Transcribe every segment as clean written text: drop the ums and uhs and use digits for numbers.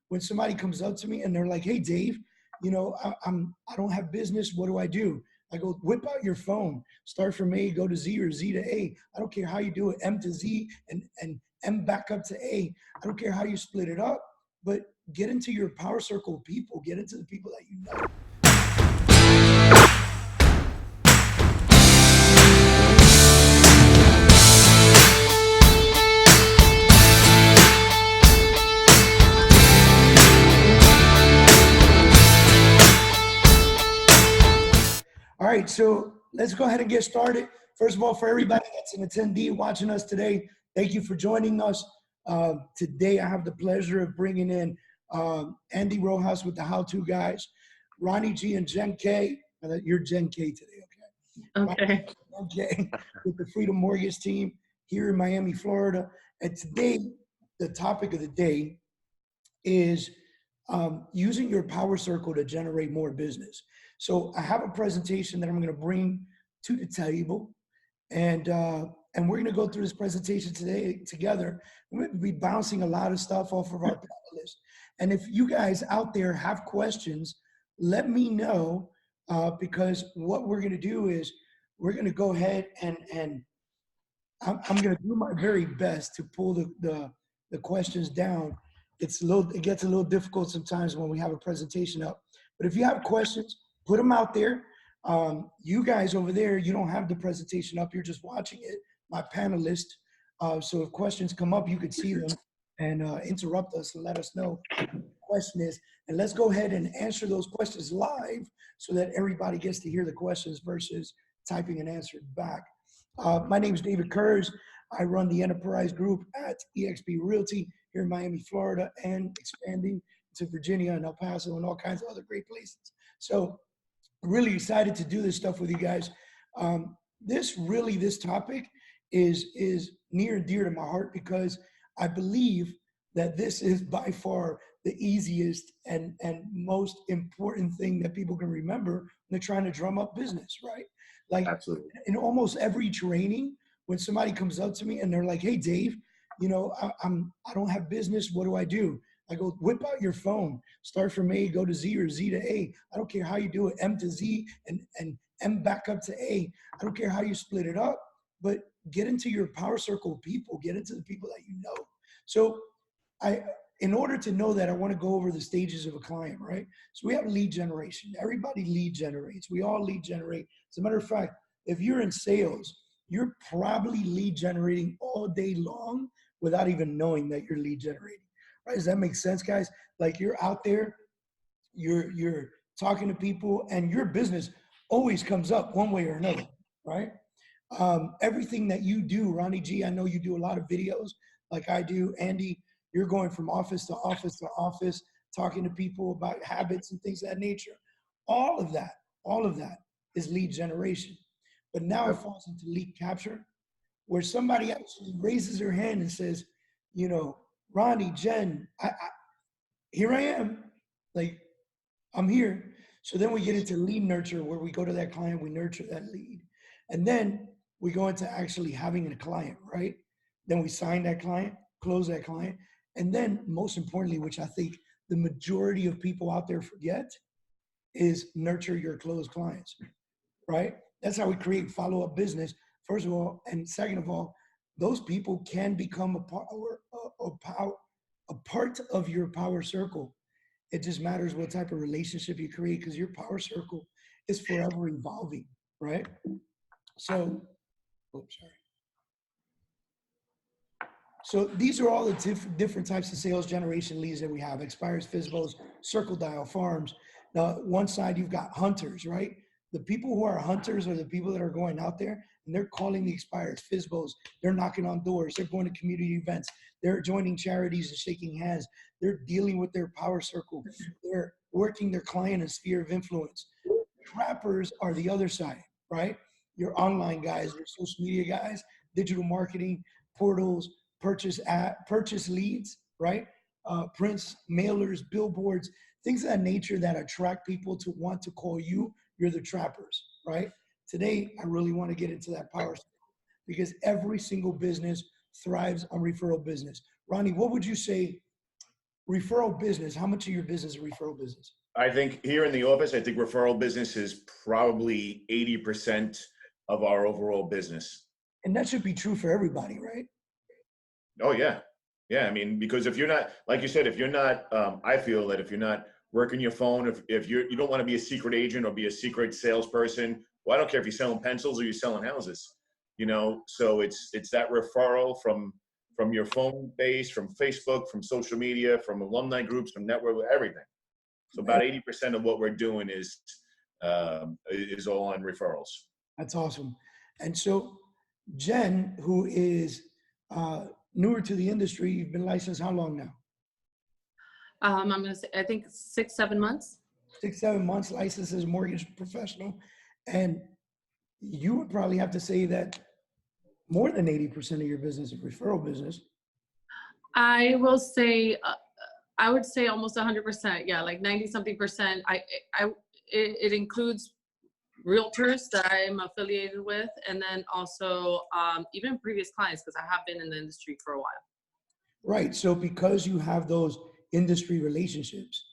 when somebody comes up to me and they're like, "Hey, Dave, I don't have business. What do I do?" I go, whip out your phone. Start from A, go to Z, or Z to A. I don't care how you do it, M to Z and M back up to A. I don't care how you split it up, but get into your power circle of people. Get into the people that you know. All right, so let's go ahead and get started. First of all, for everybody that's an attendee watching us today, thank you for joining us. Today, I have the pleasure of bringing in Andy Rojas with the How To Guys, Ronnie G and Jen K. You're Jen K today, okay? Okay. Okay, with the Freedom Mortgage team here in Miami, Florida. And today, the topic of the day is using your power circle to generate more business. So I have a presentation that I'm going to bring to the table, and we're going to go through this presentation today together. We're going to be bouncing a lot of stuff off of our panelists. And if you guys out there have questions, let me know, because what we're going to do is we're going to go ahead and I'm going to do my very best to pull the questions down. It gets a little difficult sometimes when we have a presentation up. But if you have questions, put them out there. You guys over there, you don't have the presentation up. You're just watching it, my panelists. So if questions come up, you could see them and interrupt us and let us know what the question is. And let's go ahead and answer those questions live so that everybody gets to hear the questions versus typing an answer back. My name is David.Kurz. I run the enterprise group at eXp Realty here in Miami, Florida, and expanding to Virginia and El Paso and all kinds of other great places. So really excited to do this stuff with you guys. This topic is near and dear to my heart because I believe that this is by far the easiest and most important thing that people can remember when they're trying to drum up business, right? Like Absolutely. in almost every training, when somebody comes up to me and they're like, "Hey, Dave, I don't have business. What do I do?" I go, whip out your phone. Start from A, go to Z, or Z to A. I don't care how you do it, M to Z and M back up to A. I don't care how you split it up, but get into your power circle of people. Get into the people that you know. So in order to know that, I want to go over the stages of a client, right? So we have lead generation. Everybody lead generates. We all lead generate. As a matter of fact, if you're in sales, you're probably lead generating all day long without even knowing that you're lead generating. Right? Does that make sense, guys? Like you're out there, you're talking to people, and your business always comes up one way or another, right? Everything that you do, Ronnie G, I know you do a lot of videos like I do. Andy, you're going from office to office to office, talking to people about habits and things of that nature. All of that is lead generation. But now it falls into lead capture, where somebody actually raises their hand and says, Ronnie, Jen, here I am. Like, I'm here. So then we get into lead nurture, where we go to that client, we nurture that lead. And then we go into actually having a client, right? Then we sign that client, close that client. And then most importantly, which I think the majority of people out there forget, is nurture your closed clients, right? That's how we create follow-up business, first of all. And second of all, those people can become a part of your power circle. It just matters what type of relationship you create, because your power circle is forever evolving, right? So, oops, sorry. So these are all the different types of sales generation leads that we have: expires, FSBOs, circle dial, farms. Now, one side you've got hunters, right? The people who are hunters are the people that are going out there and they're calling the expires, FSBOs. They're knocking on doors. They're going to community events. They're joining charities and shaking hands. They're dealing with their power circle. They're working their client and sphere of influence. Trappers are the other side, right? Your online guys, your social media guys, digital marketing, portals, purchase leads, right? Prints, mailers, billboards, things of that nature that attract people to want to call you. You're the trappers, right? Today, I really want to get into that power because every single business thrives on referral business. Ronnie, what would you say referral business, how much of your business is referral business? I think here in the office, I think referral business is probably 80% of our overall business. And that should be true for everybody, right? Oh yeah. Yeah. I mean, because if you're not, like you said, if you're not, I feel that if you're not working your phone, if you don't want to be a secret agent or be a secret salesperson, well, I don't care if you're selling pencils or you're selling houses, so it's that referral from your phone base, from Facebook, from social media, from alumni groups, from network, everything. So about 80% of what we're doing is all on referrals. That's awesome. And so Jen, who is newer to the industry, you've been licensed how long now? I'm going to say, I think 6, 7 months. 6, 7 months licensed as a mortgage professional. And you would probably have to say that more than 80% of your business is referral business. I will say, I would say almost 100%. Yeah, like 90 something percent. It includes realtors that I'm affiliated with, and then also even previous clients, because I have been in the industry for a while. Right. So because you have those industry relationships,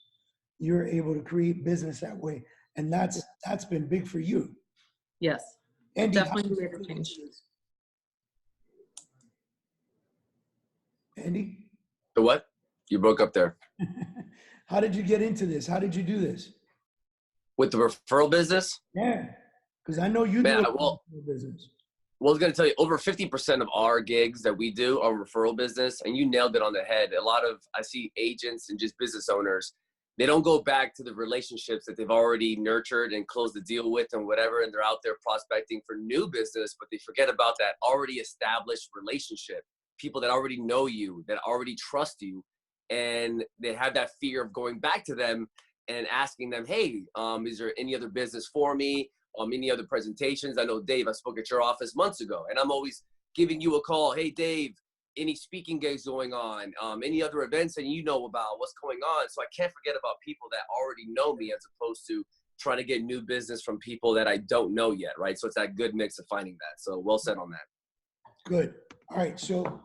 you're able to create business that way. And that's been big for you. Yes. Andy, definitely made a change. Andy? The what? You broke up there. How did you get into this? How did you do this? With the referral business? Yeah. Because I know you do referral business. Well, I was going to tell you, over 50% of our gigs that we do are referral business, and you nailed it on the head. I see agents and just business owners, they don't go back to the relationships that they've already nurtured and closed the deal with and whatever, and they're out there prospecting for new business, but they forget about that already established relationship, people that already know you, that already trust you, and they have that fear of going back to them and asking them, hey, is there any other business for me? Any other presentations? I know, Dave, I spoke at your office months ago, and I'm always giving you a call. Hey, Dave, any speaking gigs going on? Any other events that you know about? What's going on? So I can't forget about people that already know me, as opposed to trying to get new business from people that I don't know yet, right? So it's that good mix of finding that. So well said on that. Good. All right. So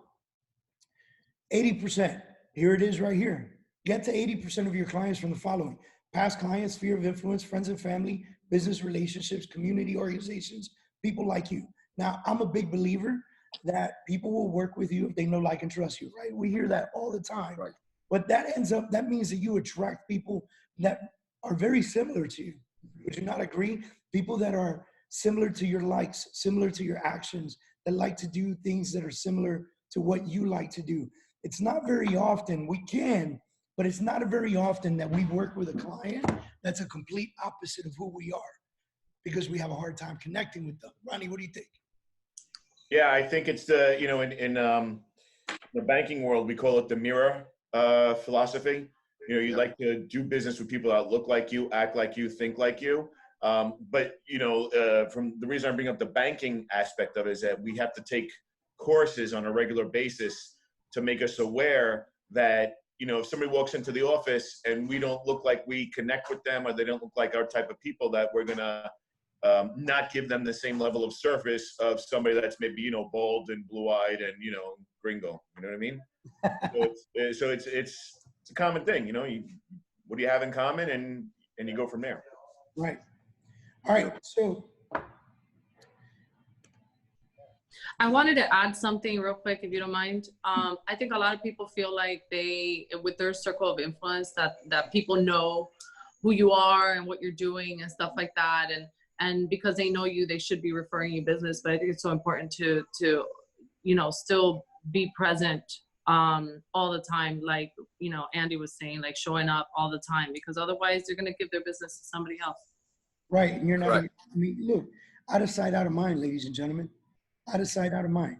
80%, here it is right here. Get to 80% of your clients from the following: past clients, sphere of influence, friends and family, business relationships, community organizations, people like you. Now, I'm a big believer that people will work with you if they know, like, and trust you, right? We hear that all the time. Right. But that means that you attract people that are very similar to you. Would you not agree? People that are similar to your likes, similar to your actions, that like to do things that are similar to what you like to do. It's not very often, we can, but it's not very often that we work with a client that's a complete opposite of who we are, because we have a hard time connecting with them. Ronnie, what do you think? Yeah, I think it's in the banking world, we call it the mirror philosophy. You like to do business with people that look like you, act like you, think like you. But from the reason I bring up the banking aspect of it is that we have to take courses on a regular basis to make us aware that, if somebody walks into the office and we don't look like we connect with them, or they don't look like our type of people, that we're going to not give them the same level of service of somebody that's maybe, bald and blue-eyed and, gringo. You know what I mean? So it's a common thing, what do you have in common, and you go from there. Right. All right. So I wanted to add something real quick, if you don't mind. I think a lot of people feel like with their circle of influence, that people know who you are and what you're doing and stuff like that. And because they know you, they should be referring you business. But I think it's so important to still be present all the time. Like, Andy was saying, like showing up all the time, because otherwise they're going to give their business to somebody else. right. And you're not, Right. Look, out of sight, out of mind, ladies and gentlemen. Out of sight, out of mind.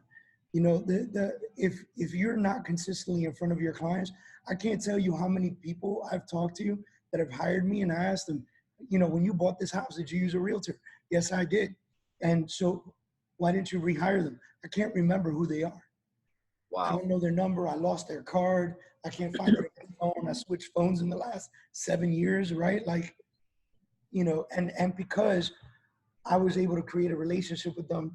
If you're not consistently in front of your clients, I can't tell you how many people I've talked to that have hired me, and I asked them, when you bought this house, did you use a realtor? Yes, I did. And so why didn't you rehire them? I can't remember who they are. Wow. I don't know their number. I lost their card. I can't find their phone. I switched phones in the last 7 years, right? Like, and because I was able to create a relationship with them.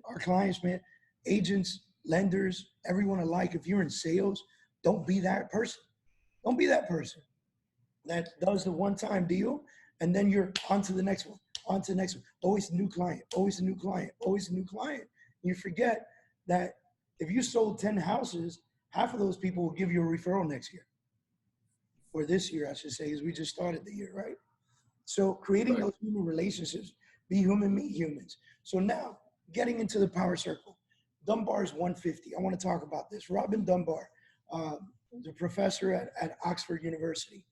Our clients, man, agents, lenders, everyone alike. If you're in sales, don't be that person. Don't be that person that does the one-time deal and then you're on to the next one, on to the next one. Always a new client, always a new client, always a new client. You forget that if you sold 10 houses, half of those people will give you a referral next year. Or this year, I should say, because we just started the year, right? So creating those human relationships, be human, meet humans. So now getting into the power circle, Dunbar's 150. I want to talk about this. Robin Dunbar, the professor at Oxford University,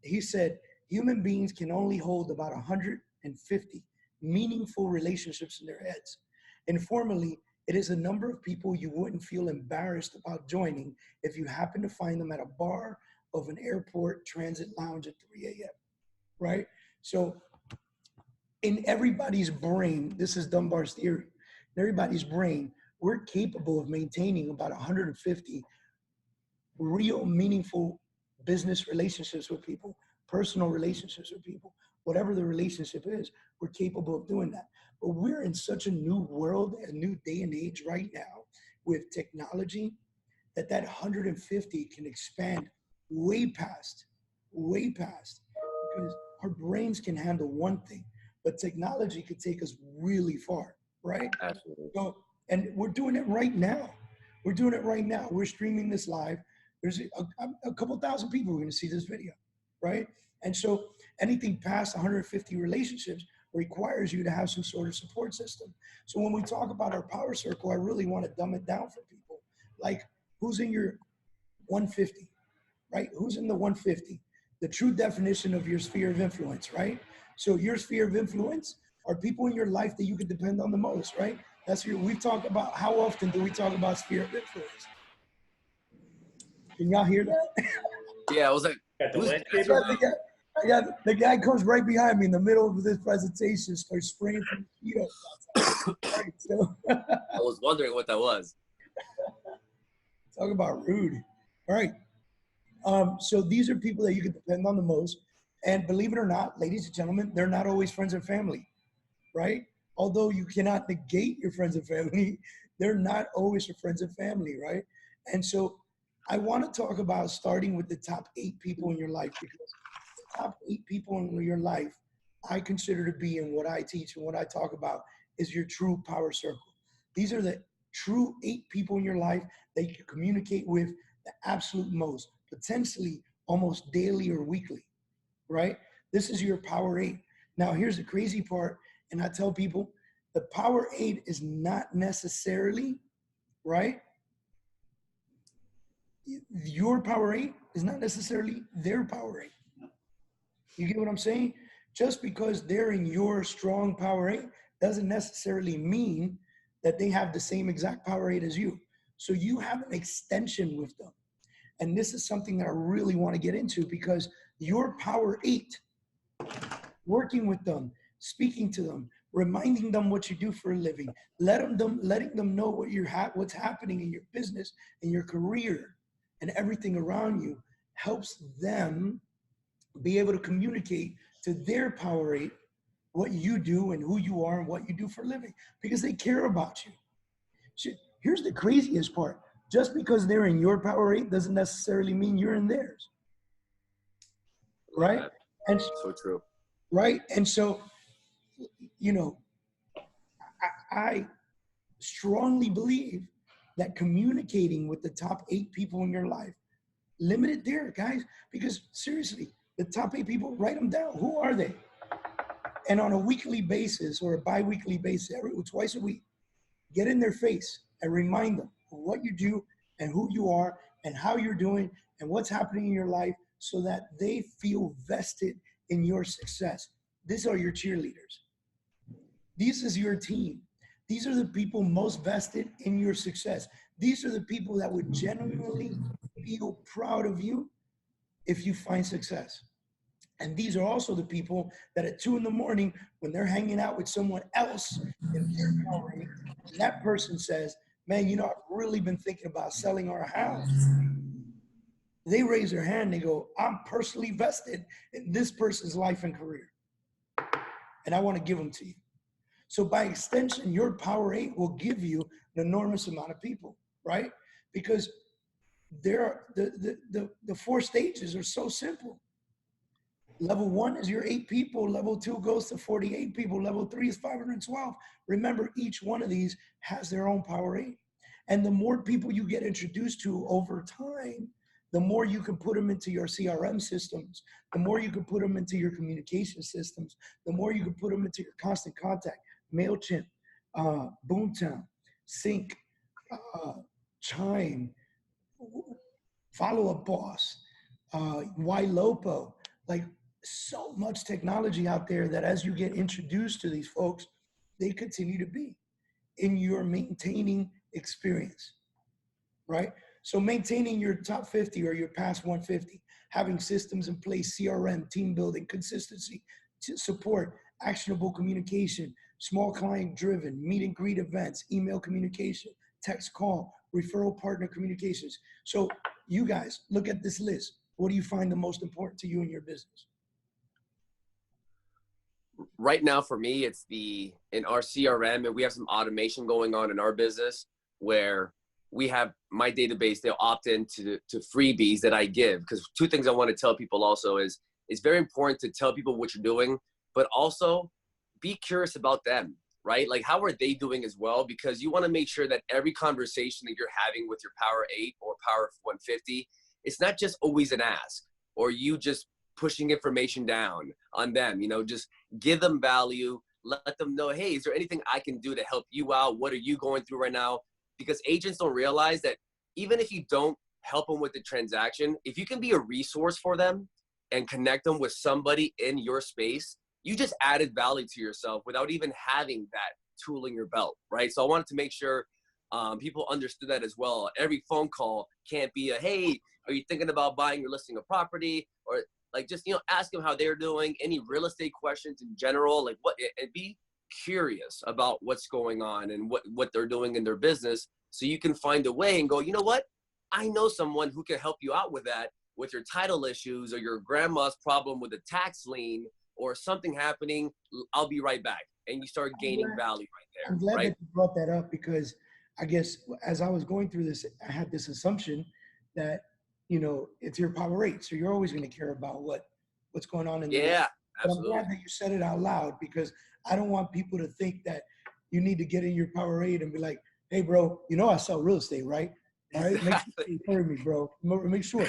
he said, human beings can only hold about 150 meaningful relationships in their heads. Informally, it is a number of people you wouldn't feel embarrassed about joining if you happen to find them at a bar of an airport transit lounge at 3 a.m., right? So in everybody's brain, this is Dunbar's theory, in everybody's brain, we're capable of maintaining about 150 real meaningful business relationships with people, personal relationships with people, whatever the relationship is, we're capable of doing that. But we're in such a new world, a new day and age right now with technology that 150 can expand way past, because our brains can handle one thing, but technology could take us really far, right? Absolutely. So, and we're doing it right now. We're doing it right now. We're streaming this live. There's a couple thousand people who are going to see this video, right? And so anything past 150 relationships requires you to have some sort of support system. So when we talk about our power circle, I really want to dumb it down for people. Like, who's in your 150, right? Who's in the 150? The true definition of your sphere of influence, right? So your sphere of influence are people in your life that you can depend on the most, right? That's your, we talk about, how often do we talk about sphere of influence? Can y'all hear that? Yeah, I was like, Got the who's landscaper? The guy comes right behind me in the middle of this presentation, starts spraying some mosquitoes outside. Right, so I was wondering what that was. talk about rude. All right. So these are people that you can depend on the most. And believe it or not, ladies and gentlemen, they're not always friends and family, right? Although you cannot negate your friends and family, they're not always your friends and family, right? And so I want to talk about starting with the top 8 people in your life, because the top 8 people in your life, I consider to be, in what I teach and what I talk about, is your true power circle. These are the true 8 people in your life that you can communicate with the absolute most, potentially almost daily or weekly, right? This is your power 8. Now, here's the crazy part, and I tell people, the power 8 is not necessarily, right? Your power 8 is not necessarily their power 8. You get what I'm saying? Just because they're in your strong power 8 doesn't necessarily mean that they have the same exact power 8 as you. So you have an extension with them. And this is something that I really want to get into, because your power 8, working with them, speaking to them, reminding them what you do for a living, letting them know what's happening in your business, in your career, and everything around you, helps them be able to communicate to their power 8 what you do and who you are and what you do for a living, because they care about you. Here's the craziest part. Just because they're in your power 8 doesn't necessarily mean you're in theirs. Right? And so true. Right? And so, you know, I strongly believe that communicating with the top 8 people in your life, limit it there, guys, because seriously, the top 8 people, write them down. Who are they? And on a weekly basis or a bi-weekly basis, twice a week, get in their face and remind them of what you do and who you are and how you're doing and what's happening in your life, so that they feel vested in your success. These are your cheerleaders. This is your team. These are the people most vested in your success. These are the people that would genuinely feel proud of you if you find success. And these are also the people that at 2 a.m, when they're hanging out with someone else in their power, and that person says, man, you know, I've really been thinking about selling our house. They raise their hand, they go, I'm personally vested in this person's life and career, and I want to give them to you. So by extension, your power 8 will give you an enormous amount of people, right? Because there are the 4 stages are so simple. Level 1 is your 8 people. Level 2 goes to 48 people. Level 3 is 512. Remember, each one of these has their own power 8. And the more people you get introduced to over time, the more you can put them into your CRM systems, the more you can put them into your communication systems, the more you can put them into your constant contact, MailChimp, Boomtown, Sync, Chime, Follow Up Boss, YLopo, like so much technology out there that as you get introduced to these folks, they continue to be in your maintaining experience, right? So maintaining your top 50 or your past 150, having systems in place, CRM, team building, consistency, support, actionable communication, small client driven, meet and greet events, email communication, text call, referral partner communications. So you guys look at this list. What do you find the most important to you in your business? Right now for me, it's in our CRM, and we have some automation going on in our business where we have my database. They'll opt into freebies that I give, because 2 things I want to tell people also is it's very important to tell people what you're doing, but also be curious about them, right? Like, how are they doing as well? Because you want to make sure that every conversation that you're having with your Power 8 or Power 150, it's not just always an ask or you just pushing information down on them. Just give them value, let them know, hey, is there anything I can do to help you out? What are you going through right now? Because agents don't realize that even if you don't help them with the transaction, if you can be a resource for them and connect them with somebody in your space, you just added value to yourself without even having that tool in your belt, right? So I wanted to make sure people understood that as well. Every phone call can't be hey, are you thinking about buying or listing a property? Or like, just, ask them how they're doing, any real estate questions in general, like and be curious about what's going on and what they're doing in their business, so you can find a way and go, you know what? I know someone who can help you out with that, with your title issues or your grandma's problem with a tax lien or something happening. I'll be right back. And you start gaining value right there. I'm glad right? that you brought that up, because I guess as I was going through this, I had this assumption that, it's your Power 8. So you're always going to care about what's going on in the world. But I'm glad that you said it out loud, because I don't want people to think that you need to get in your Power 8 and be like, hey, bro, I sell real estate, right? All right, make sure you hear me, bro. Make sure.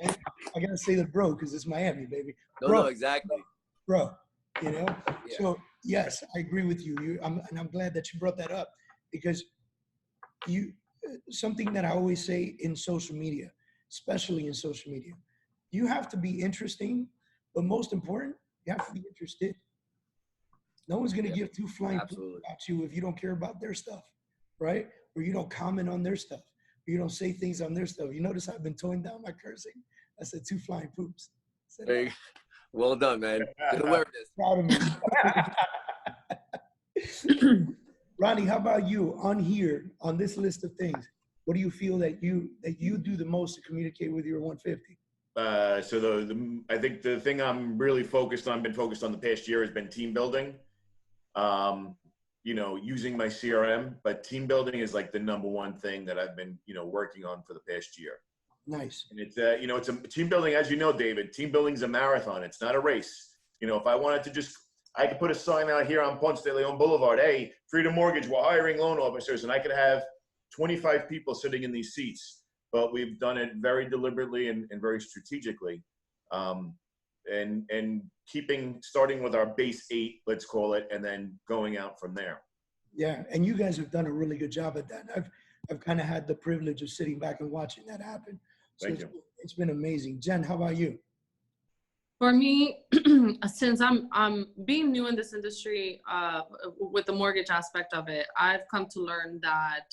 Right? I got to say the bro, because it's Miami, baby. No, exactly. Bro, Yeah. So, yes, I agree with you. And I'm glad that you brought that up, because something that I always say in social media, especially in social media, you have to be interesting, but most important, you have to be interested. No one's going to give 2 flying foots about you if you don't care about their stuff, right? Or you don't comment on their stuff, or you don't say things on their stuff. You notice I've been toning down my cursing. I said 2 flying poops. Hey, well done, man. Good awareness. Proud of me. Ronnie, how about you on here, on this list of things? What do you feel that you do the most to communicate with your 150? So I think the thing I'm really been focused on the past year has been team building. Using my CRM, but team building is like the #1 thing that I've been, working on for the past year. Nice. And it's, it's a team building, as you know, David, team building is a marathon. It's not a race. If I wanted to I could put a sign out here on Ponce de Leon Boulevard, hey, Freedom Mortgage, we're hiring loan officers, and I could have 25 people sitting in these seats, but we've done it very deliberately and very strategically. And starting with our base 8, let's call it, and then going out from there. Yeah, and you guys have done a really good job at that. I've kind of had the privilege of sitting back and watching that happen. So it's been amazing. Jen, how about you? For me, since I'm being new in this industry, with the mortgage aspect of it, I've come to learn that,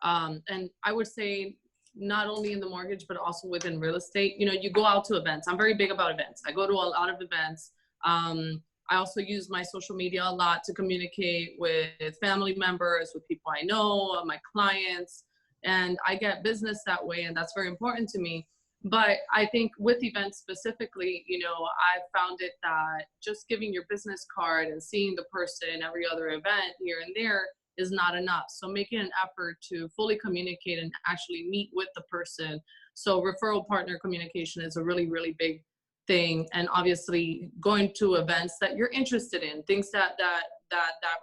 and I would say not only in the mortgage, but also within real estate, you go out to events. I'm very big about events. I go to a lot of events. I also use my social media a lot to communicate with family members, with people I know, my clients, and I get business that way, and that's very important to me. But I think with events specifically, I found it that just giving your business card and seeing the person every other event here and there is not enough. So making an effort to fully communicate and actually meet with the person, So referral partner communication is a really, really big thing. And obviously going to events that you're interested in, things that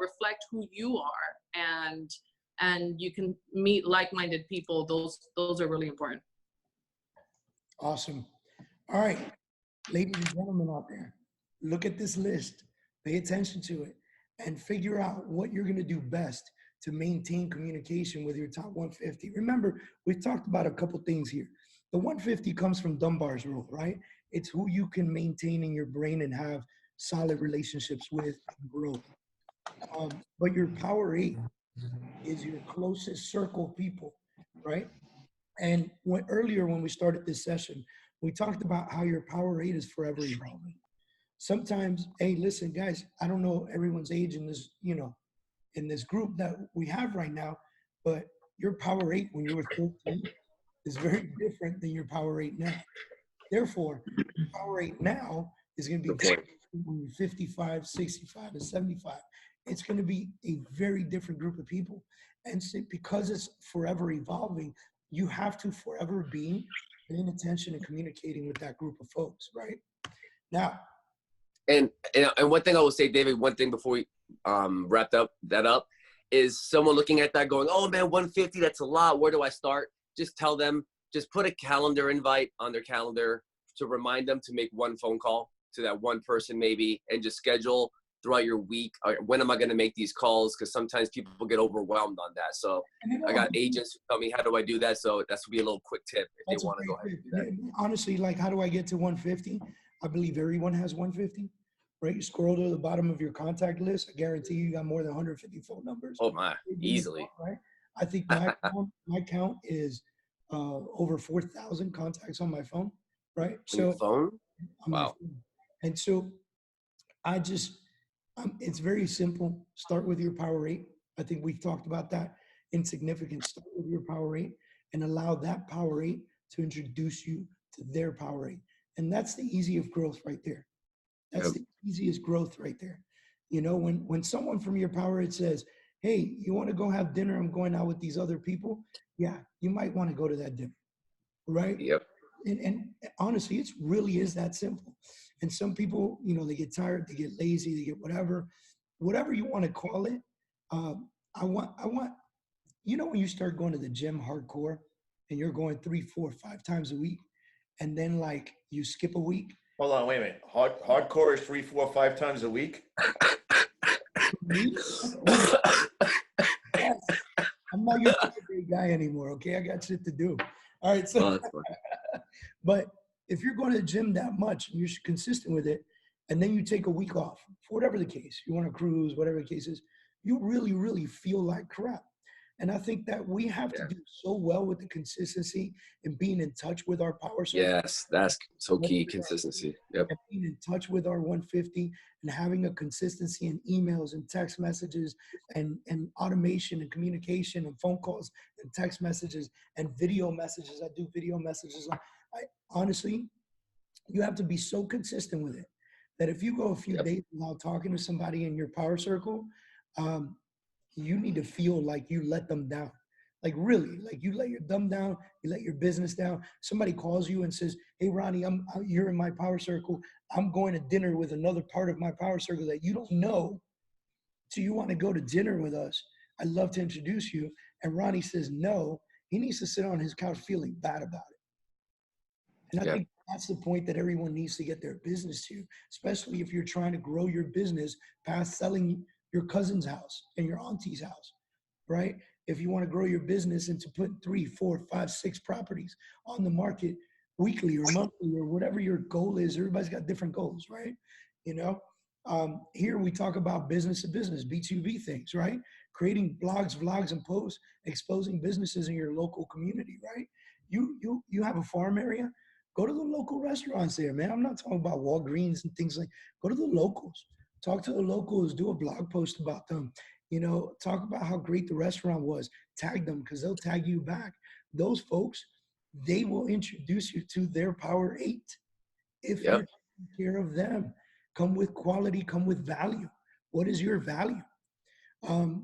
reflect who you are, and you can meet like-minded people. Those are really important. Awesome. All right, ladies and gentlemen out there, look at this list, pay attention to it, and figure out what you're going to do best to maintain communication with your top 150. Remember, we've talked about a couple things here. The 150 comes from Dunbar's rule, right? It's who you can maintain in your brain and have solid relationships with and grow. But your power 8 is your closest circle of people, right? And earlier when we started this session, we talked about how your power 8 is forever evolving. Sometimes, hey, listen, guys, I don't know everyone's age in this, in this group that we have right now, but your power 8 when you were 13 is very different than your power 8 now. Therefore, your power 8 now is going to be different when you're 55, 65, and 75. It's going to be a very different group of people. And so because it's forever evolving, you have to forever be paying attention and communicating with that group of folks, right? Now, And one thing I will say, David, one thing before we wrapped up, is someone looking at that going, oh man, 150, that's a lot. Where do I start? Just tell them, just put a calendar invite on their calendar to remind them to make one phone call to that one person maybe, and just schedule throughout your week. When am I going to make these calls? Because sometimes people get overwhelmed on that. So I got agents who tell me, how do I do that? So that's would be a little quick tip if they want to go ahead and do that. Honestly, like, how do I get to 150? I believe everyone has 150, right? You scroll to the bottom of your contact list. I guarantee you got more than 150 phone numbers. Oh my, easily. Right? I think my count is over 4,000 contacts on my phone, right? So phone? Wow. And so I just, it's very simple. Start with your power 8. I think we've talked about that. Insignificant. Start with your power 8 and allow that power 8 to introduce you to their power 8. And that's the easiest growth right there. That's the easiest growth right there. When someone from your power 8 says, hey, you want to go have dinner? I'm going out with these other people. Yeah, you might want to go to that dinner, right? Yep. And honestly, it really is that simple. And some people, they get tired, they get lazy, they get whatever you want to call it. I want, when you start going to the gym hardcore and you're going 3, 4, 5 times a week, and then like you skip a week. Hold on, wait a minute. Hardcore is 3, 4, 5 times a week? Yes. I'm not your favorite guy anymore, okay? I got shit to do. All right, so, but if you're going to the gym that much and you're consistent with it, and then you take a week off, for whatever the case, you want to cruise, whatever the case is, you really, really feel like crap. And I think that we have to do so well with the consistency and being in touch with our power circle. Yes, that's so key, consistency. Yep. And being in touch with our 150 and having a consistency in emails and text messages and automation and communication and phone calls and text messages and video messages. I do video messages. Honestly, you have to be so consistent with it that if you go a few days without talking to somebody in your power circle, you need to feel like you let them down. Like really, like you let your thumb down, you let your business down. Somebody calls you and says, hey, Ronnie, you're in my power circle. I'm going to dinner with another part of my power circle that you don't know. So you want to go to dinner with us? I'd love to introduce you. And Ronnie says no. He needs to sit on his couch feeling bad about it. And I think that's the point that everyone needs to get their business to, especially if you're trying to grow your business past selling your cousin's house and your auntie's house, right? If you want to grow your business and to put 3, 4, 5, 6 properties on the market weekly or monthly or whatever your goal is, everybody's got different goals, right? Here we talk about business to business, B2B things, right? Creating blogs, vlogs, and posts, exposing businesses in your local community, right? You have a farm area, go to the local restaurants there, man. I'm not talking about Walgreens and things like, go to the locals. Talk to the locals, do a blog post about them, talk about how great the restaurant was, tag them because they'll tag you back. Those folks, they will introduce you to their power 8 if you're taking care of them. Come with quality, come with value. What is your value?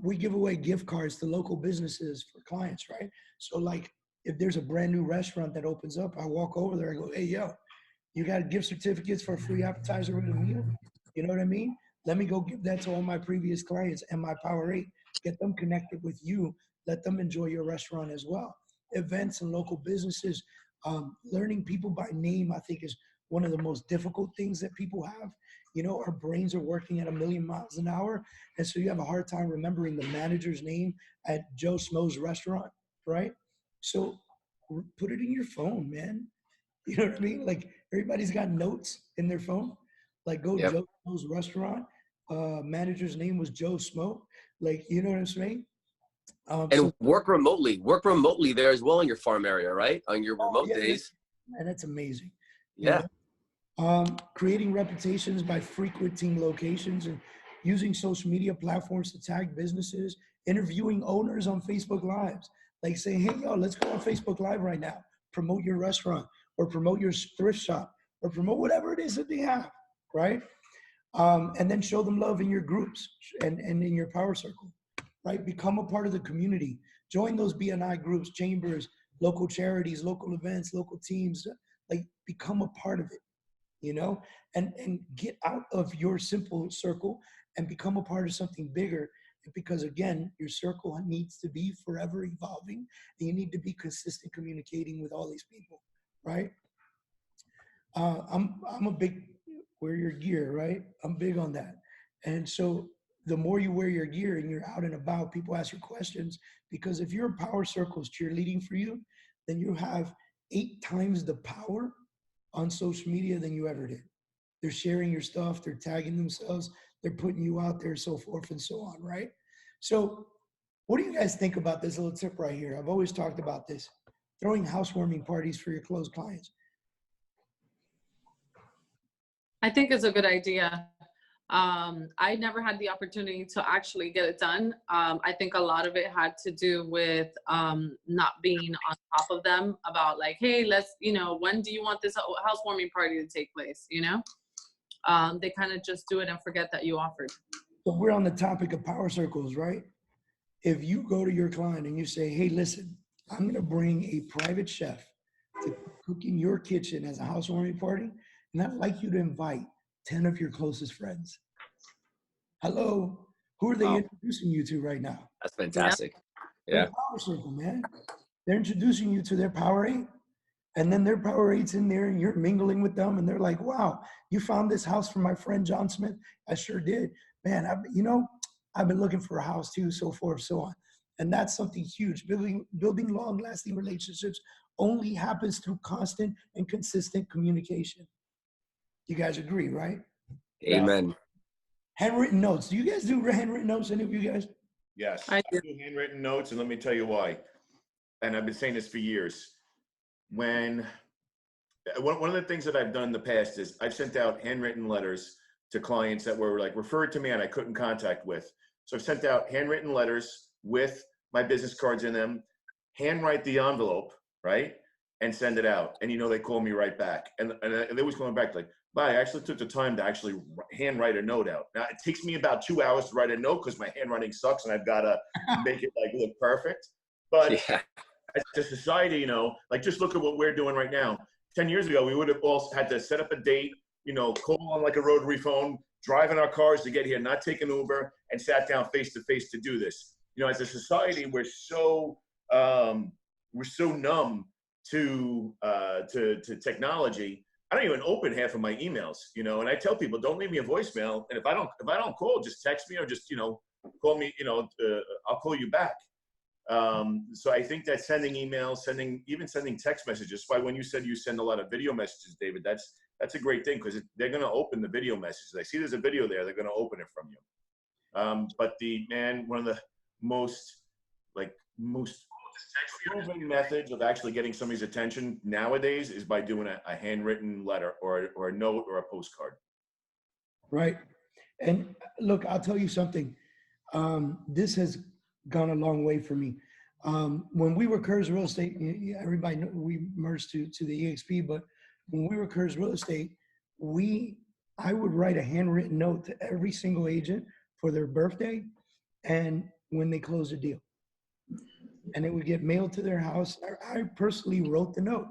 We give away gift cards to local businesses for clients, right? So like if there's a brand new restaurant that opens up, I walk over there and go, hey, yo, you got gift certificates for a free appetizer with a meal? You know what I mean? Let me go give that to all my previous clients and my Power 8. Get them connected with you. Let them enjoy your restaurant as well. Events and local businesses, learning people by name, I think is one of the most difficult things that people have. You know, our brains are working at 1,000,000 miles an hour. And so you have a hard time remembering the manager's name at Joe Smow's restaurant, right? So put it in your phone, man. You know what I mean? Like everybody's got notes in their phone. Like go Yep. Joe Smow's restaurant. Manager's name was Joe Smo. Like, you know what I'm saying? And work remotely there as well in your farm area, right? On your remote yeah, days. man, that's amazing. You Yeah. know? Creating reputations by frequenting locations and using social media platforms to tag businesses, interviewing owners on Facebook Lives. Like saying, hey, yo, let's go on Facebook Live right now. Promote your restaurant or promote your thrift shop or promote whatever it is that they have, right? And then show them love in your groups and in your power circle, right? Become a part of the community. Join those BNI groups, chambers, local charities, local events, local teams. Like become a part of it, you know, and get out of your simple circle and become a part of something bigger. Because again, your circle needs to be forever evolving, and you need to be consistent communicating with all these people, right? I'm a big wear your gear, right? I'm big on that. And so the more you wear your gear and you're out and about, people ask you questions, because if your power circle's cheerleading for you, then you have 8 times the power on social media than you ever did. They're sharing your stuff, they're tagging themselves, they're putting you out there, so forth and so on, right? So what do you guys think about this little tip right here? I've always talked about this, throwing housewarming parties for your close clients. I think it's a good idea. I never had the opportunity to actually get it done. I think a lot of it had to do with not being on top of them about like, hey, let's, you know, when do you want this housewarming party to take place? You know, they kind of just do it and forget that you offered. So we're on the topic of power circles, right? If you go to your client and you say, hey, listen, I'm going to bring a private chef to cook in your kitchen as a housewarming party, and I'd like you to invite 10 of your closest friends. Hello, who are they introducing you to right now? That's fantastic. Yeah. Their power circle, man. They're introducing you to their Power 8, and then their Power 8's in there, and you're mingling with them, and they're like, wow, you found this house for my friend John Smith? I sure did. Man, I've been looking for a house too, so forth, so on. And that's something huge. Building long-lasting relationships only happens through constant and consistent communication. You guys agree, right? Amen. Handwritten notes. Do you guys do handwritten notes, any of you guys? Yes, I do. do handwritten notes, and let me tell you why. And I've been saying this for years. One of the things that I've done in the past is I've sent out handwritten letters to clients that were like referred to me and I couldn't contact with. So I've sent out handwritten letters with my business cards in them, handwrite the envelope, right? And send it out. And they call me right back. And they always call me back like, I actually took the time to actually handwrite a note out. Now, it takes me about 2 hours to write a note because my handwriting sucks and I've got to make it like look perfect. But Yeah. as a society, like just look at what we're doing right now. 10 years ago, we would have all had to set up a date, call on like a rotary phone, drive in our cars to get here, not take an Uber, and sat down face to face to do this. As a society, we're so numb to technology. I don't even open half of my emails, and I tell people, don't leave me a voicemail. And if I don't call, just text me or just, call me, I'll call you back. So I think that sending emails, sending text messages, why when you said you send a lot of video messages, David, that's a great thing because they're going to open the video messages. They see there's a video there, they're going to open it from you. But one of the most proven methods of actually getting somebody's attention nowadays is by doing a handwritten letter or a note or a postcard. Right. And look, I'll tell you something. This has gone a long way for me. When we were Kurz Real Estate, everybody knew we merged to the EXP, but when we were Kurz Real Estate, I would write a handwritten note to every single agent for their birthday and when they closed a deal. and it would get mailed to their house. I personally wrote the note,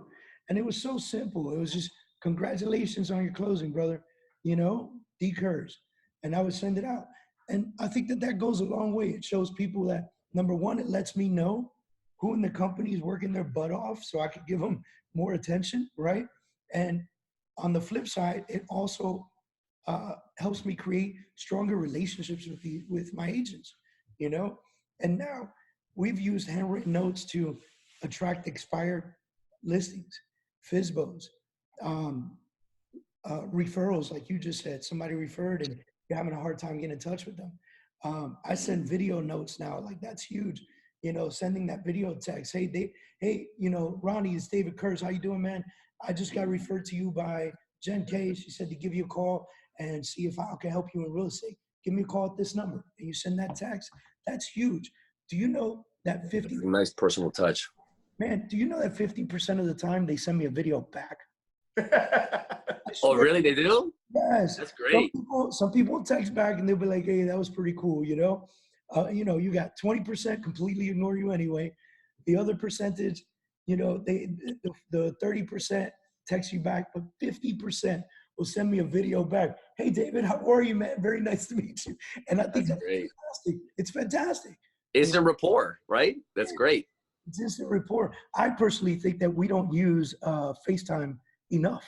and it was so simple. It was just congratulations on your closing, brother. D.Kurz, and I would send it out. And I think that that goes a long way. It shows people that, number one, it lets me know who in the company is working their butt off, so I could give them more attention, right? And on the flip side, it also helps me create stronger relationships with my agents, you know? And now we've used handwritten notes to attract expired listings, FISBOs, um, referrals, like you just said, somebody referred and you're having a hard time getting in touch with them. I send video notes now, like that's huge. Sending that video text, hey, Ronnie, it's David.Kurz. How you doing, man? I just got referred to you by Jen K. She said to give you a call and see if I can help you in real estate. Give me a call at this number. And you send that text. That's huge. Do you know that 50? Nice personal touch. Man, do you know that 50% of the time they send me a video back? Oh, really? They do? Yes. That's great. Some people text back and they'll be like, hey, that was pretty cool, you got 20% completely ignore you anyway. The other percentage, the 30% text you back, but 50% will send me a video back. Hey, David, how are you, man? Very nice to meet you. And I think that's great. fantastic. It's fantastic. Instant rapport, right? That's great. It's instant rapport. I personally think that we don't use FaceTime enough.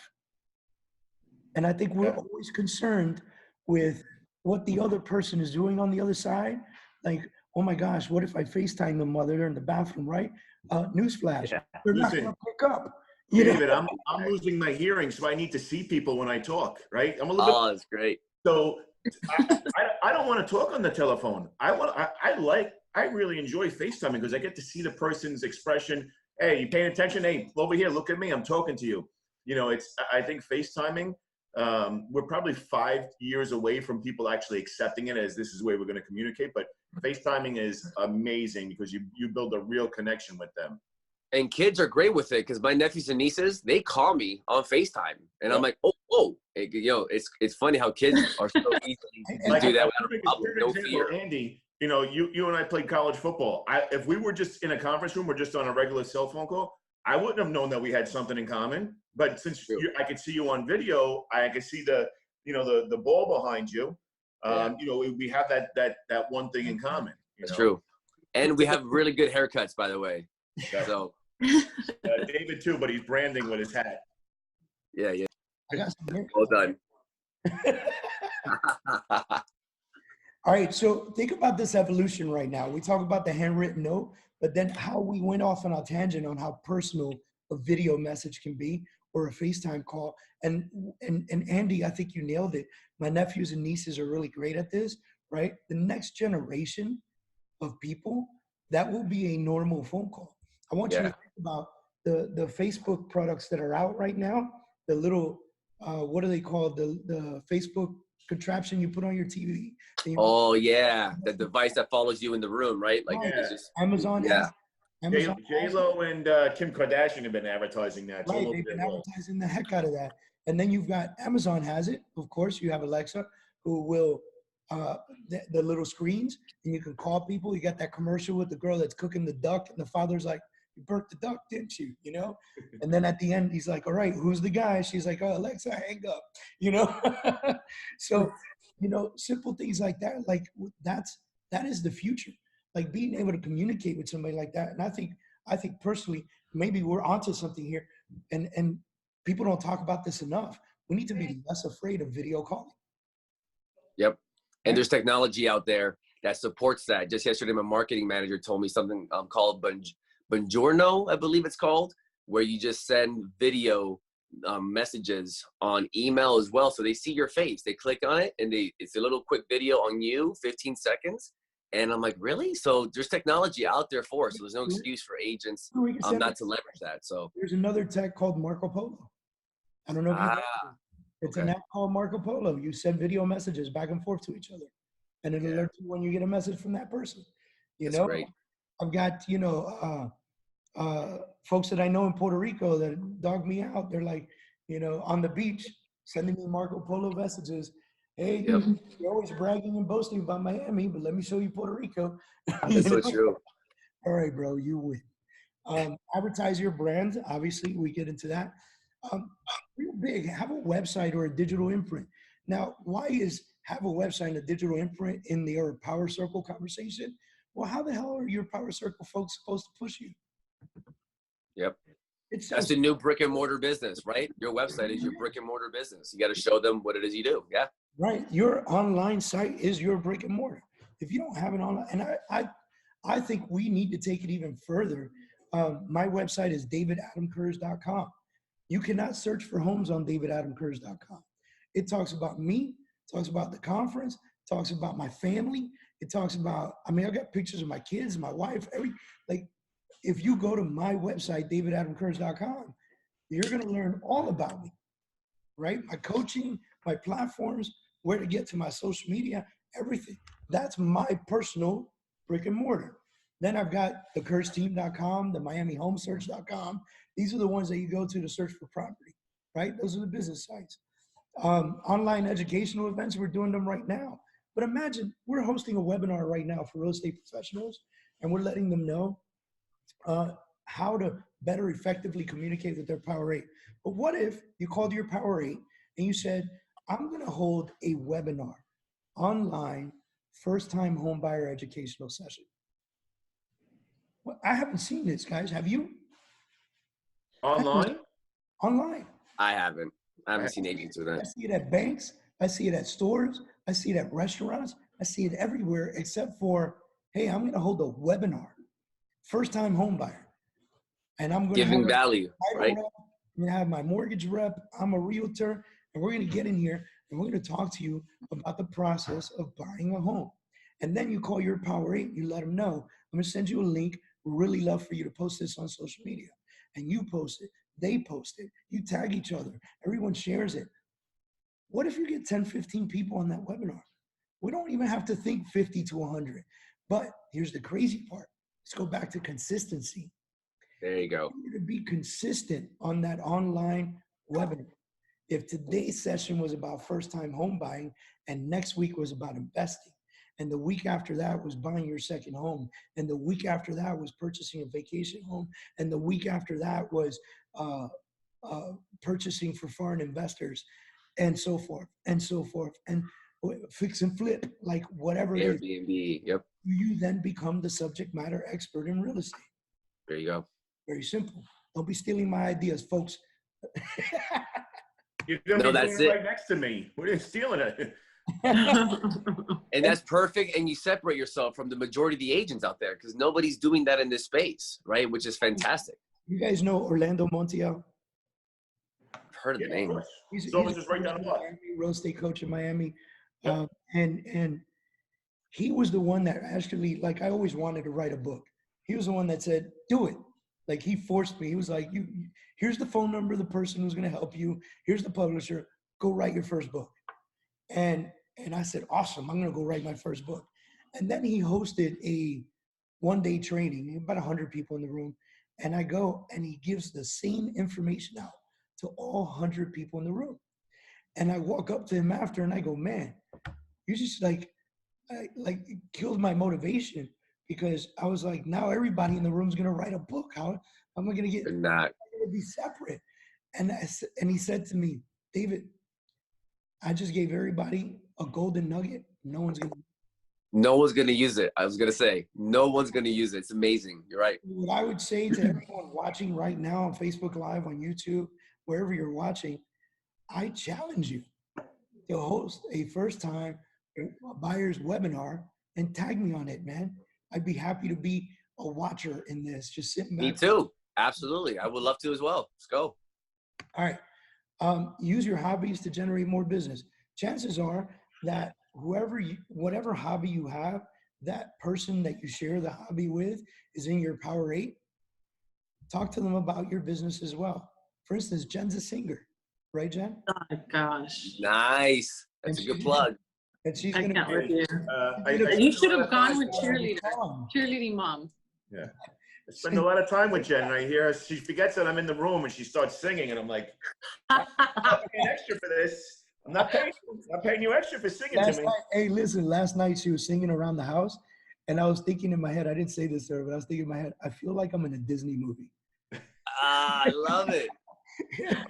And I think we're always concerned with what the other person is doing on the other side. Like, oh my gosh, what if I FaceTime them while they're in the bathroom, right? Newsflash, they're not going to pick up. David, I'm losing my hearing, so I need to see people when I talk, right? I'm a little bit. That's great. So I don't want to talk on the telephone. I really enjoy FaceTiming because I get to see the person's expression. Hey, you paying attention? Hey, over here, look at me. I'm talking to you. I think FaceTiming, we're probably 5 years away from people actually accepting it as this is the way we're going to communicate. But FaceTiming is amazing because you build a real connection with them. And kids are great with it because my nephews and nieces, they call me on FaceTime. And I'm like, it's funny how kids are so easy to do that without a problem, no fear. Andy, you and I played college football. If we were just in a conference room or just on a regular cell phone call, I wouldn't have known that we had something in common. But since I could see you on video, I could see the ball behind you. We have that one thing in common. That's true. And we have really good haircuts, by the way. So David too, but he's branding with his hat. Yeah. I got some hair. Well done. All right, so think about this evolution right now. We talk about the handwritten note, but then how we went off on a tangent on how personal a video message can be or a FaceTime call. And Andy, I think you nailed it. My nephews and nieces are really great at this, right? The next generation of people, that will be a normal phone call. I want you to think about the Facebook products that are out right now, the little, what are they called? The Facebook contraption you put on your TV. Oh yeah, the device that follows you in the room, right? Like it's just, Amazon. Yeah. J-Lo and Kim Kardashian have been advertising that. Right, they've been advertising the heck out of that. And then you've got Amazon has it, of course. You have Alexa, who will the little screens, and you can call people. You got that commercial with the girl that's cooking the duck, and the father's like, "You burnt the duck, didn't you?" And then at the end, he's like, "All right, who's the guy?" She's like, "Oh, Alexa, hang up." So, simple things like that. Like that is the future. Like being able to communicate with somebody like that. And I think personally, maybe we're onto something here, and people don't talk about this enough. We need to be less afraid of video calling. Yep. And there's technology out there that supports that. Just yesterday, my marketing manager told me something called Buongiorno, I believe it's called, where you just send video messages on email as well. So they see your face. They click on it, and it's a little quick video on you, 15 seconds. And I'm like, really? So there's technology out there for us. So there's no excuse for agents not to leverage that. So there's another tech called Marco Polo. I don't know if you It's an app called Marco Polo. You send video messages back and forth to each other, and it alerts you when you get a message from that person. That's great. I've got folks that I know in Puerto Rico that dog me out. They're like, on the beach, sending me Marco Polo messages. Hey, you're always bragging and boasting about Miami, but let me show you Puerto Rico. That's so true. All right, bro, you win. Advertise your brand. Obviously, we get into that. Real big, have a website or a digital imprint. Now, why is have a website and a digital imprint in their power circle conversation? Well, how the hell are your power circle folks supposed to push you? Yep. It's That's the new brick and mortar business, right? Your website is your brick and mortar business. You got to show them what it is you do. Yeah. right. Your online site is your brick and mortar. If you don't have an online, and I think we need to take it even further. My website is david.kurz.com. You cannot search for homes on david.kurz.com. It talks about me, talks about the conference, talks about my family. It talks about, I mean, I got pictures of my kids, my wife, like, if you go to my website, david.kurz.com, you're going to learn all about me, right? My coaching, my platforms, where to get to my social media, everything. That's my personal brick and mortar. Then I've got thekursteam.com, the miamihomesearch.com. These are the ones that you go to search for property, right? Those are the business sites. Online educational events, we're doing them right now. But imagine we're hosting a webinar right now for real estate professionals, and we're letting them know how to better effectively communicate with their Power 8. But what if you called your Power 8 and you said, I'm going to hold a webinar, online, first-time home buyer educational session? Well, I haven't seen this, guys. Have you? Online? Online. I haven't seen agents do I that. see it at banks. I see it at stores. I see it at restaurants. I see it everywhere except for, hey, I'm going to hold a webinar, first-time home buyer. And I'm going to Giving have value, right? rep, I'm going to have my mortgage rep. I'm a realtor. And we're going to get in here and we're going to talk to you about the process of buying a home. And then you call your Power 8, you let them know, I'm going to send you a link. Really love for you to post this on social media. And you post it, they post it, you tag each other, everyone shares it. What if you get 10, 15 people on that webinar? We don't even have to think 50 to 100. But here's the crazy part. Let's go back to consistency. There you go. To be consistent on that online webinar. If today's session was about first-time home buying and next week was about investing, and the week after that was buying your second home, and the week after that was purchasing a vacation home, and the week after that was purchasing for foreign investors, and so forth, and so forth, and fix and flip, like whatever it is. Airbnb, yep. You then become the subject matter expert in real estate. There you go. Very simple. Don't be stealing my ideas, folks. You're going to No, be that's doing it it. right next to me. We're stealing it. And that's perfect. And you separate yourself from the majority of the agents out there because nobody's doing that in this space, right? Which is fantastic. You guys know Orlando Montiel? I've heard of the Of name. course. He's His office a is right down the block. real estate coach in Miami. Yep. And he was the one that actually, like, I always wanted to write a book. He was the one that said, do it. Like, he forced me. He was like, here's the phone number of the person who's going to help you. Here's the publisher. Go write your first book. And I said, awesome. I'm going to go write my first book. And then he hosted a one-day training, about 100 people in the room. And I go, and he gives the same information out to all 100 people in the room. And I walk up to him after and I go, man, you just like it killed my motivation, because I was like, now everybody in the room is going to write a book. How am I going to get, They're not. to be separate? And he said to me, David, I just gave everybody a golden nugget. No one's going to use it. I was going to say, no one's going to use it. It's amazing. You're right. What I would say to everyone watching right now on Facebook Live, on YouTube, wherever you're watching, I challenge you to host a first-time buyer's webinar and tag me on it, man. I'd be happy to be a watcher in this, just sitting back. Me too. Absolutely. I would love to as well. Let's go. All right. Use your hobbies to generate more business. Chances are that whatever hobby you have, that person that you share the hobby with is in your Power 8. Talk to them about your business as well. For instance, Jen's a singer, right, Jen? Oh my gosh. Nice. That's a good plug. And she's I going can't with to. you. You should have gone with cheerleader. Mom. Cheerleading mom. Yeah. I spend a lot of time with Jen, and I hear her, she forgets that I'm in the room, and she starts singing, and I'm like, I'm not paying extra for this. I'm not paying you extra for singing to me. Hey, listen, last night she was singing around the house, And I was thinking in my head, I didn't say this to her, but I was thinking in my head, I feel like I'm in a Disney movie. Ah, I love it. I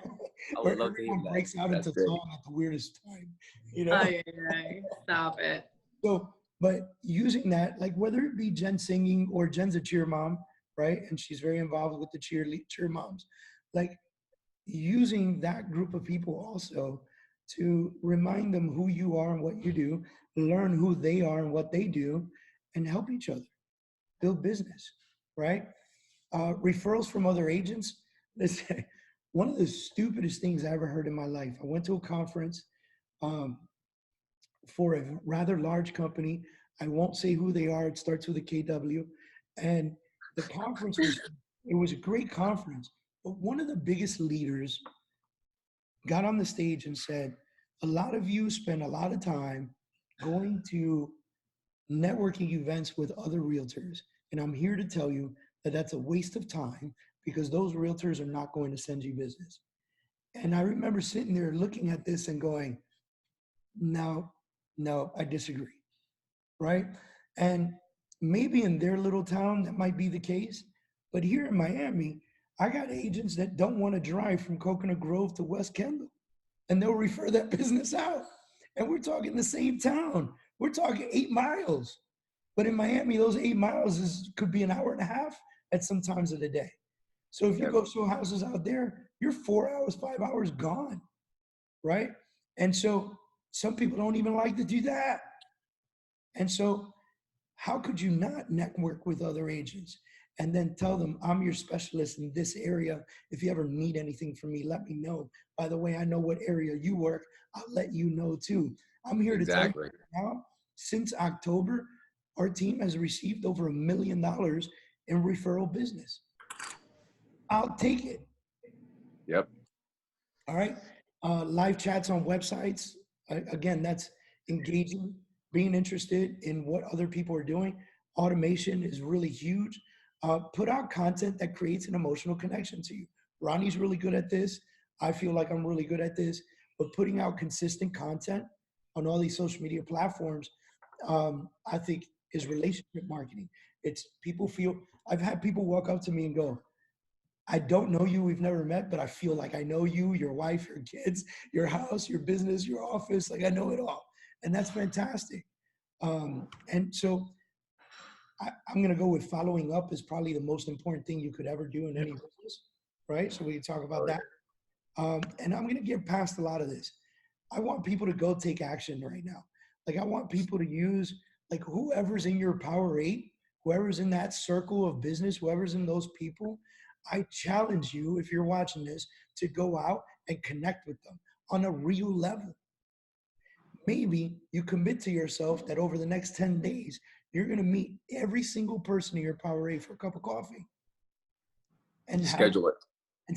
Where would love to hear everyone that. breaks out That's into great. song at the weirdest time, you know? Ay, ay, ay. Stop it. So, but using that, like whether it be Jen singing or Jen's a cheer mom, right? And she's very involved with the cheer moms, like using that group of people also to remind them who you are and what you do, learn who they are and what they do, and help each other build business, right? Referrals from other agents. Listen, one of the stupidest things I ever heard in my life. I went to a conference um, for a rather large company. I won't say who they are. It starts with a KW. And the conference was, it was a great conference. But one of the biggest leaders got on the stage and said, a lot of you spend a lot of time going to networking events with other realtors. And I'm here to tell you that that's a waste of time because those realtors are not going to send you business. And I remember sitting there looking at this and going, no, no, I disagree, right? And maybe in their little town that might be the case, but here in Miami, I got agents that don't want to drive from Coconut Grove to West Kendall, and they'll refer that business out. And we're talking the same town. We're talking 8 miles. But in Miami, those 8 miles could be an hour and a half at some times of the day. So if you Yep. go show houses out there, you're 4 hours, 5 hours gone, right? And so some people don't even like to do that. And so how could you not network with other agents and then tell them, I'm your specialist in this area. If you ever need anything from me, let me know. By the way, I know what area you work. I'll let you know too. I'm here to tell you Exactly. right now, since October, our team has received over $1 million in referral business. I'll take it. Yep. All right. Live chats on websites. Again, that's engaging, being interested in what other people are doing. Automation is really huge. Put out content that creates an emotional connection to you. Ronnie's really good at this. I feel like I'm really good at this. But putting out consistent content on all these social media platforms, I think is relationship marketing. It's people feel, I've had people walk up to me and go, I don't know you, we've never met, but I feel like I know you, your wife, your kids, your house, your business, your office, like I know it all. And that's fantastic. And so I'm gonna go with following up is probably the most important thing you could ever do in any business, right? So we can talk about that. And I'm gonna get past a lot of this. I want people to go take action right now. Like I want people to use, like whoever's in your Power 8, whoever's in that circle of business, whoever's in those people, I challenge you, if you're watching this, to go out and connect with them on a real level. Maybe you commit to yourself that over the next 10 days, you're going to meet every single person in your Power 8 for a cup of coffee and Schedule it.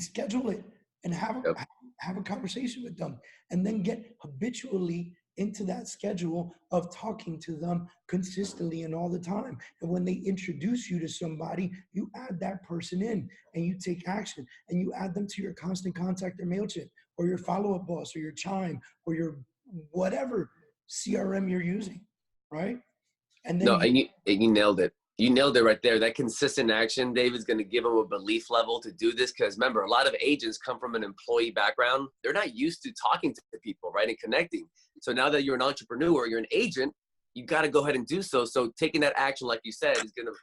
schedule it and Yep. have a conversation with them and then get habitually into that schedule of talking to them consistently and all the time. And when they introduce you to somebody, you add that person in and you take action and you add them to your constant contact or MailChimp or your follow-up boss or your Chime or your whatever CRM you're using, right? And then No, and you nailed it. You nailed it right there. That consistent action, David's going to give them a belief level to do this. Because remember, a lot of agents come from an employee background. They're not used to talking to people, right, and connecting. So now that you're an entrepreneur, you're an agent, you got to go ahead and do so. So taking that action, like you said, is going to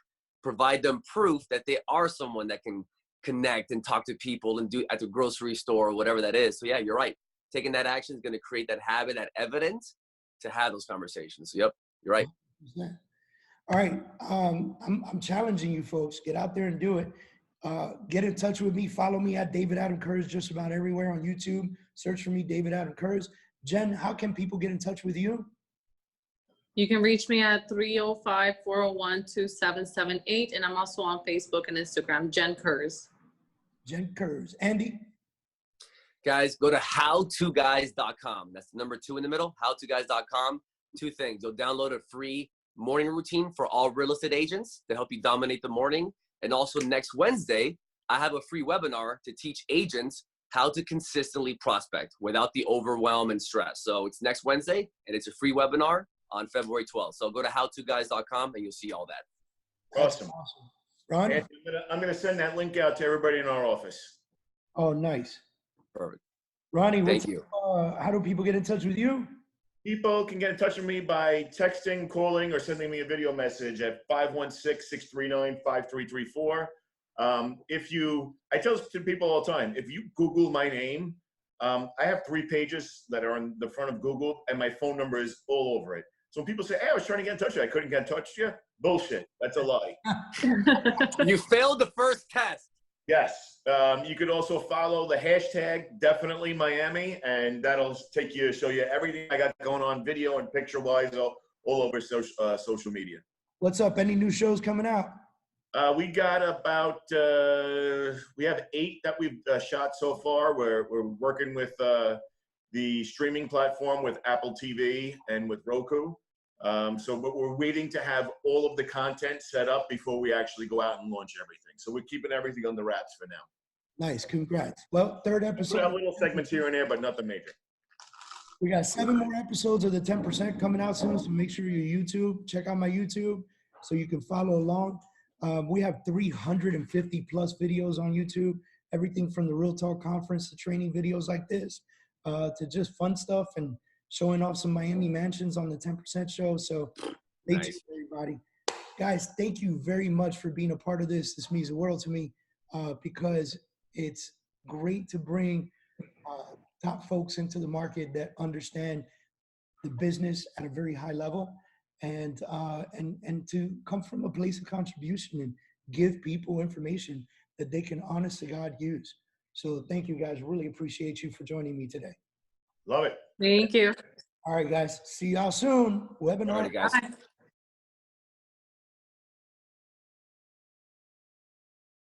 provide them proof that they are someone that can connect and talk to people and do at the grocery store or whatever that is. So yeah, you're right. Taking that action is going to create that habit, that evidence to have those conversations. So, yep, you're right. All right. I'm challenging you folks. Get out there and do it. Get in touch with me. Follow me at David.Kurz just about everywhere on YouTube. Search for me, David.Kurz. Jen, how can people get in touch with you? You can reach me at 305-401-2778. And I'm also on Facebook and Instagram, Jen.Kurz. Jen.Kurz. Andy? Guys, go to howtoguys.com. That's the number 2 in the middle, howtoguys.com. 2 things. You'll download a free morning routine for all real estate agents to help you dominate the morning. And also next Wednesday, I have a free webinar to teach agents how to consistently prospect without the overwhelm and stress. So it's next Wednesday, and it's a free webinar on February 12th. So go to howtoguys.com and you'll see all that. Awesome. Ron? Anthony, I'm gonna send that link out to everybody in our office. Oh, nice. Perfect. Ronnie, Thank you. How do people get in touch with you? People can get in touch with me by texting, calling, or sending me a video message at 516-639-5334. I tell this to people all the time, if you Google my name, I have 3 pages that are on the front of Google, and my phone number is all over it. So when people say, hey, I was trying to get in touch with you, I couldn't get in touch with you, bullshit. That's a lie. You failed the first test. Yes. You could also follow the hashtag Definitely Miami, and that'll show you everything I got going on, video and picture-wise, all over social media. What's up? Any new shows coming out? We got about we have 8 that we've shot so far. We're working with the streaming platform with Apple TV and with Roku. So but we're waiting to have all of the content set up before we actually go out and launch everything. So we're keeping everything on the wraps for now. Nice. Congrats. Well, 3rd episode. We got little segments here and there, but nothing major. We got 7 more episodes of the 10% coming out soon. So make sure check out my YouTube so you can follow along. We have 350 plus videos on YouTube, everything from the Real Talk Conference to training videos like this, to just fun stuff and showing off some Miami mansions on the 10% show. So stay tuned, everybody. Guys, thank you very much for being a part of this. This means the world to me because it's great to bring top folks into the market that understand the business at a very high level. And to come from a place of contribution and give people information that they can honest to God use. So thank you guys. Really appreciate you for joining me today. Love it. Thank you. All right, guys. See y'all soon. Webinar. All right, guys. Bye.